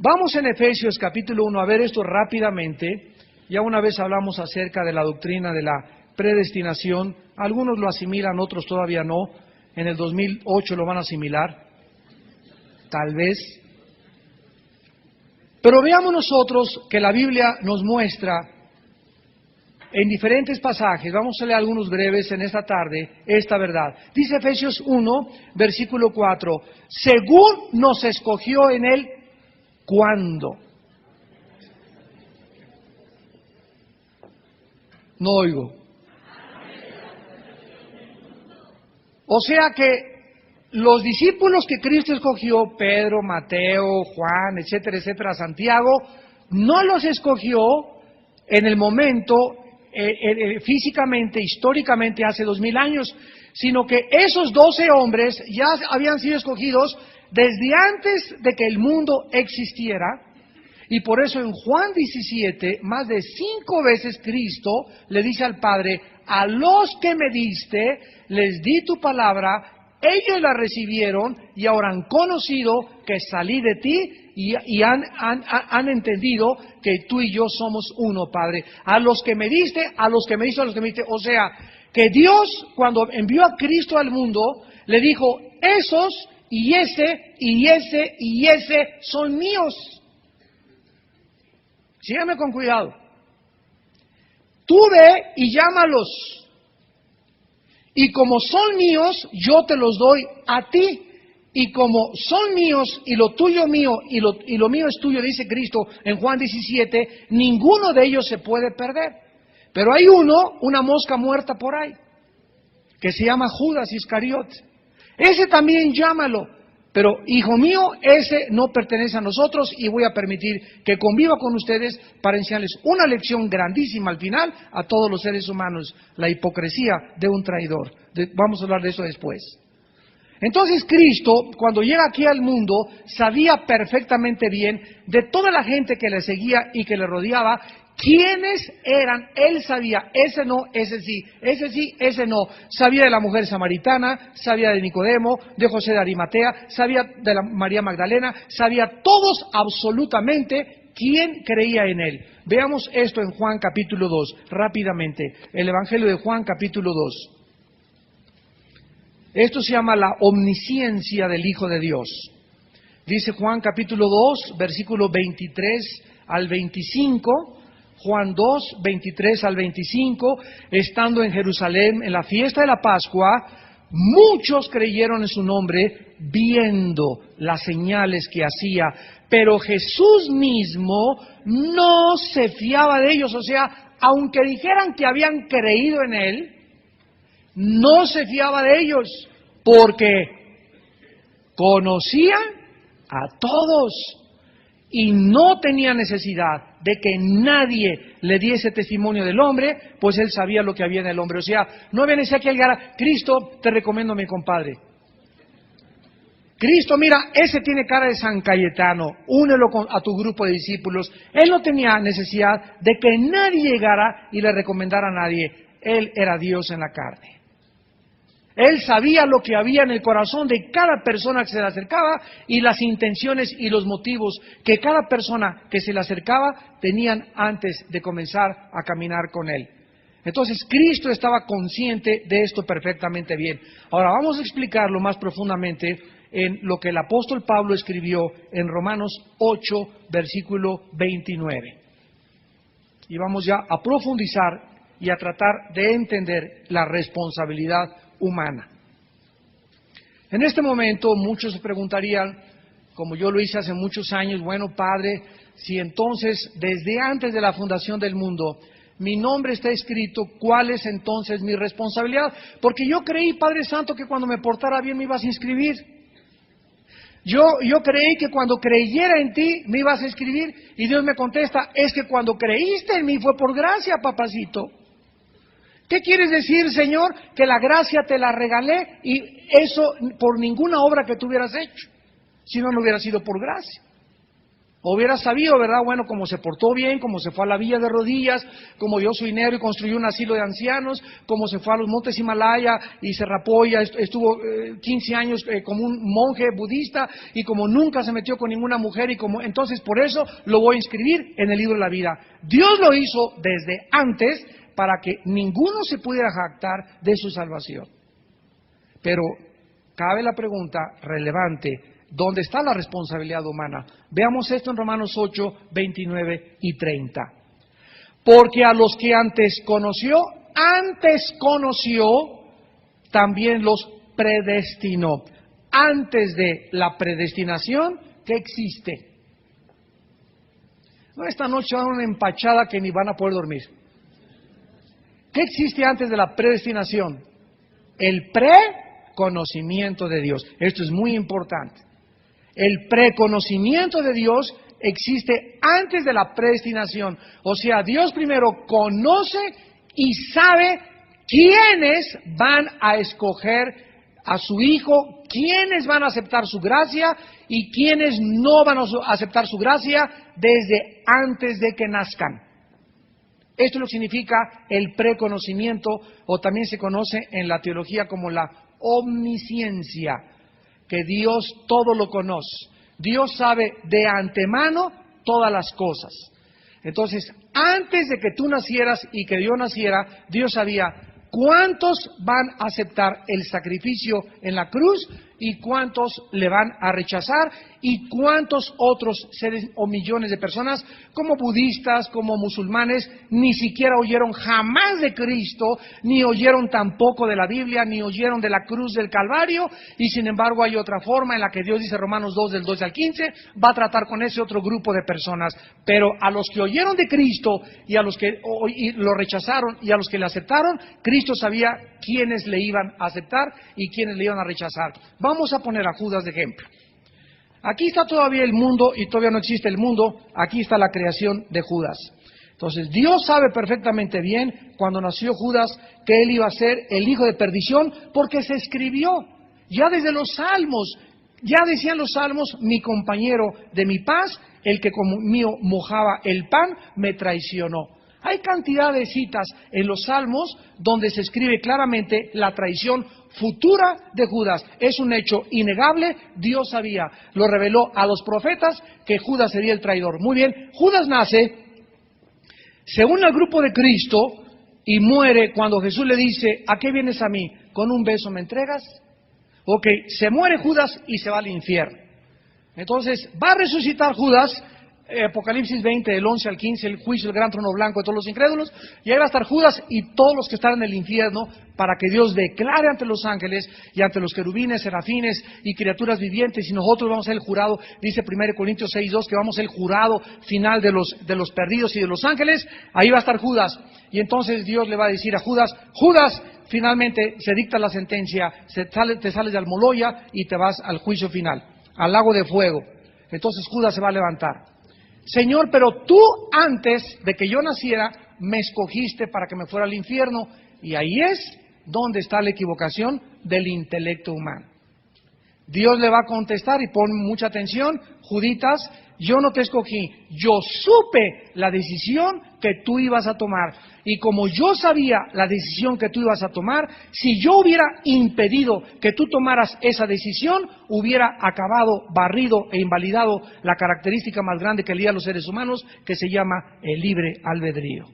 Vamos en Efesios capítulo 1 a ver esto rápidamente. Ya una vez hablamos acerca de la doctrina de la predestinación. Algunos lo asimilan, otros todavía no. En el 2008 lo van a asimilar, tal vez. Pero veamos nosotros que la Biblia nos muestra en diferentes pasajes, vamos a leer algunos breves en esta tarde, esta verdad. Dice Efesios 1, versículo 4, según nos escogió en Él, ¿cuándo? No oigo. O sea que los discípulos que Cristo escogió, Pedro, Mateo, Juan, etcétera, etcétera, Santiago, no los escogió en el momento, físicamente, históricamente, hace 2000 años, sino que esos 12 hombres ya habían sido escogidos desde antes de que el mundo existiera, y por eso en Juan 17, más de 5 veces Cristo le dice al Padre, a los que me diste, les di tu palabra, ellos la recibieron y ahora han conocido que salí de ti y han entendido que tú y yo somos uno, Padre. A los que me diste, a los que me diste, a los que me diste. O sea, que Dios, cuando envió a Cristo al mundo, le dijo, esos y ese y ese y ese son míos. Síganme con cuidado. Tú ve y llámalos. Y como son míos, yo te los doy a ti. Y como son míos, y lo tuyo mío, y lo mío es tuyo, dice Cristo en Juan 17, ninguno de ellos se puede perder. Pero hay una mosca muerta por ahí, que se llama Judas Iscariote. Ese también llámalo. Pero, hijo mío, ese no pertenece a nosotros y voy a permitir que conviva con ustedes para enseñarles una lección grandísima al final a todos los seres humanos, la hipocresía de un traidor. Vamos a hablar de eso después. Entonces Cristo, cuando llega aquí al mundo, sabía perfectamente bien de toda la gente que le seguía y que le rodeaba, quiénes eran. Él sabía, ese no, ese sí, ese no. Sabía de la mujer samaritana, sabía de Nicodemo, de José de Arimatea, sabía de la María Magdalena, sabía todos absolutamente quién creía en él. Veamos esto en Juan capítulo 2, rápidamente. El Evangelio de Juan capítulo 2. Esto se llama la omnisciencia del Hijo de Dios. Dice Juan capítulo 2, versículo 23 al 25, Juan 2, 23 al 25, estando en Jerusalén en la fiesta de la Pascua, muchos creyeron en su nombre, viendo las señales que hacía, pero Jesús mismo no se fiaba de ellos, o sea, aunque dijeran que habían creído en él, no se fiaba de ellos, porque conocía a todos y no tenía necesidad de que nadie le diese testimonio del hombre, pues él sabía lo que había en el hombre. O sea, no había necesidad que él dijera, Cristo, te recomiendo a mi compadre. Cristo, mira, ese tiene cara de San Cayetano, únelo a tu grupo de discípulos. Él no tenía necesidad de que nadie llegara y le recomendara a nadie. Él era Dios en la carne. Él sabía lo que había en el corazón de cada persona que se le acercaba y las intenciones y los motivos que cada persona que se le acercaba tenían antes de comenzar a caminar con él. Entonces Cristo estaba consciente de esto perfectamente bien. Ahora vamos a explicarlo más profundamente en lo que el apóstol Pablo escribió en Romanos 8, versículo 29. Y vamos ya a profundizar y a tratar de entender la responsabilidad humana. En este momento muchos se preguntarían, como yo lo hice hace muchos años, bueno, Padre, si entonces desde antes de la fundación del mundo mi nombre está escrito, ¿cuál es entonces mi responsabilidad? Porque yo creí, Padre Santo, que cuando me portara bien me ibas a inscribir. Yo creí que cuando creyera en ti me ibas a inscribir, y Dios me contesta, es que cuando creíste en mí fue por gracia, papacito. ¿Qué quieres decir, Señor? Que la gracia te la regalé y eso por ninguna obra que tú hubieras hecho, si no, no hubiera sido por gracia. Hubiera sabido, ¿verdad? Bueno, cómo se portó bien, cómo se fue a la villa de rodillas, cómo dio su dinero y construyó un asilo de ancianos, cómo se fue a los montes Himalaya y se rapó y estuvo 15 años como un monje budista y como nunca se metió con ninguna mujer y como entonces por eso lo voy a inscribir en el libro de la vida. Dios lo hizo desde antes para que ninguno se pudiera jactar de su salvación. Pero cabe la pregunta relevante: ¿dónde está la responsabilidad humana? Veamos esto en Romanos 8, 29 y 30. Porque a los que antes conoció, también los predestinó. Antes de la predestinación, ¿qué existe? No, esta noche van a una empachada que ni van a poder dormir. ¿Qué existe antes de la predestinación? El preconocimiento de Dios. Esto es muy importante. El preconocimiento de Dios existe antes de la predestinación. O sea, Dios primero conoce y sabe quiénes van a escoger a su Hijo, quiénes van a aceptar su gracia y quiénes no van a aceptar su gracia desde antes de que nazcan. Esto lo significa el preconocimiento, o también se conoce en la teología como la omnisciencia, que Dios todo lo conoce. Dios sabe de antemano todas las cosas. Entonces, antes de que tú nacieras y que yo naciera, Dios sabía cuántos van a aceptar el sacrificio en la cruz y cuántos le van a rechazar y cuántos otros seres o millones de personas, como budistas, como musulmanes, ni siquiera oyeron jamás de Cristo, ni oyeron tampoco de la Biblia, ni oyeron de la cruz del Calvario, y sin embargo hay otra forma en la que Dios dice, Romanos 2, del 12 al 15, va a tratar con ese otro grupo de personas. Pero a los que oyeron de Cristo y a los que lo rechazaron y a los que le aceptaron, Cristo sabía quiénes le iban a aceptar y quiénes le iban a rechazar. Vamos a poner a Judas de ejemplo. Aquí está todavía el mundo y todavía no existe el mundo. Aquí está la creación de Judas. Entonces Dios sabe perfectamente bien cuando nació Judas que él iba a ser el hijo de perdición, porque se escribió ya desde los Salmos. Ya decían los Salmos, mi compañero de mi paz, el que conmigo mojaba el pan, me traicionó. Hay cantidad de citas en los Salmos donde se escribe claramente la traición futura de Judas. Es un hecho innegable, Dios sabía, lo reveló a los profetas que Judas sería el traidor. Muy bien, Judas nace según el grupo de Cristo y muere cuando Jesús le dice, ¿a qué vienes a mí? ¿Con un beso me entregas? Ok, se muere Judas y se va al infierno. Entonces, va a resucitar Judas, Apocalipsis 20, del 11 al 15, el juicio del gran trono blanco de todos los incrédulos, y ahí va a estar Judas y todos los que están en el infierno, para que Dios declare ante los ángeles y ante los querubines, serafines y criaturas vivientes, y nosotros vamos a ser el jurado, dice 1 Corintios 6:2, que vamos a ser el jurado final de los perdidos y de los ángeles. Ahí va a estar Judas, y entonces Dios le va a decir a Judas, Judas, finalmente se dicta la sentencia, te sales de Almoloya y te vas al juicio final, al lago de fuego. Entonces Judas se va a levantar. Señor, pero tú antes de que yo naciera me escogiste para que me fuera al infierno. Y ahí es donde está la equivocación del intelecto humano. Dios le va a contestar, y pon mucha atención, Juditas, yo no te escogí, yo supe la decisión que tú ibas a tomar. Y como yo sabía la decisión que tú ibas a tomar, si yo hubiera impedido que tú tomaras esa decisión, hubiera acabado, barrido e invalidado la característica más grande que le da a los seres humanos, que se llama el libre albedrío.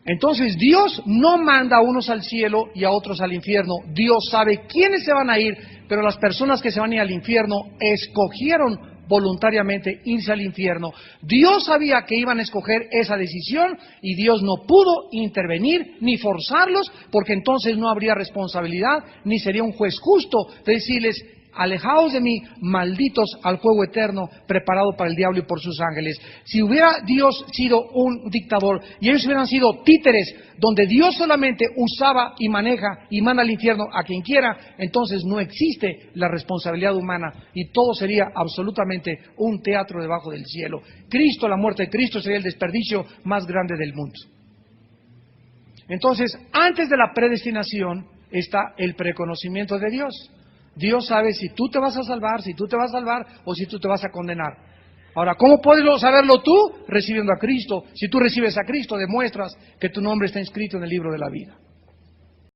Entonces Dios no manda a unos al cielo y a otros al infierno. Dios sabe quiénes se van a ir, pero las personas que se van a ir al infierno escogieron voluntariamente irse al infierno. Dios sabía que iban a escoger esa decisión y Dios no pudo intervenir ni forzarlos, porque entonces no habría responsabilidad ni sería un juez justo de decirles, alejaos de mí, malditos, al fuego eterno preparado para el diablo y por sus ángeles. Si hubiera Dios sido un dictador y ellos hubieran sido títeres, donde Dios solamente usaba y maneja y manda al infierno a quien quiera, entonces no existe la responsabilidad humana y todo sería absolutamente un teatro debajo del cielo. Cristo, la muerte de Cristo, sería el desperdicio más grande del mundo. Entonces, antes de la predestinación está el preconocimiento de Dios. Dios sabe si tú te vas a salvar, si tú te vas a salvar o si tú te vas a condenar. Ahora, ¿cómo puedes saberlo tú? Recibiendo a Cristo. Si tú recibes a Cristo, demuestras que tu nombre está inscrito en el libro de la vida.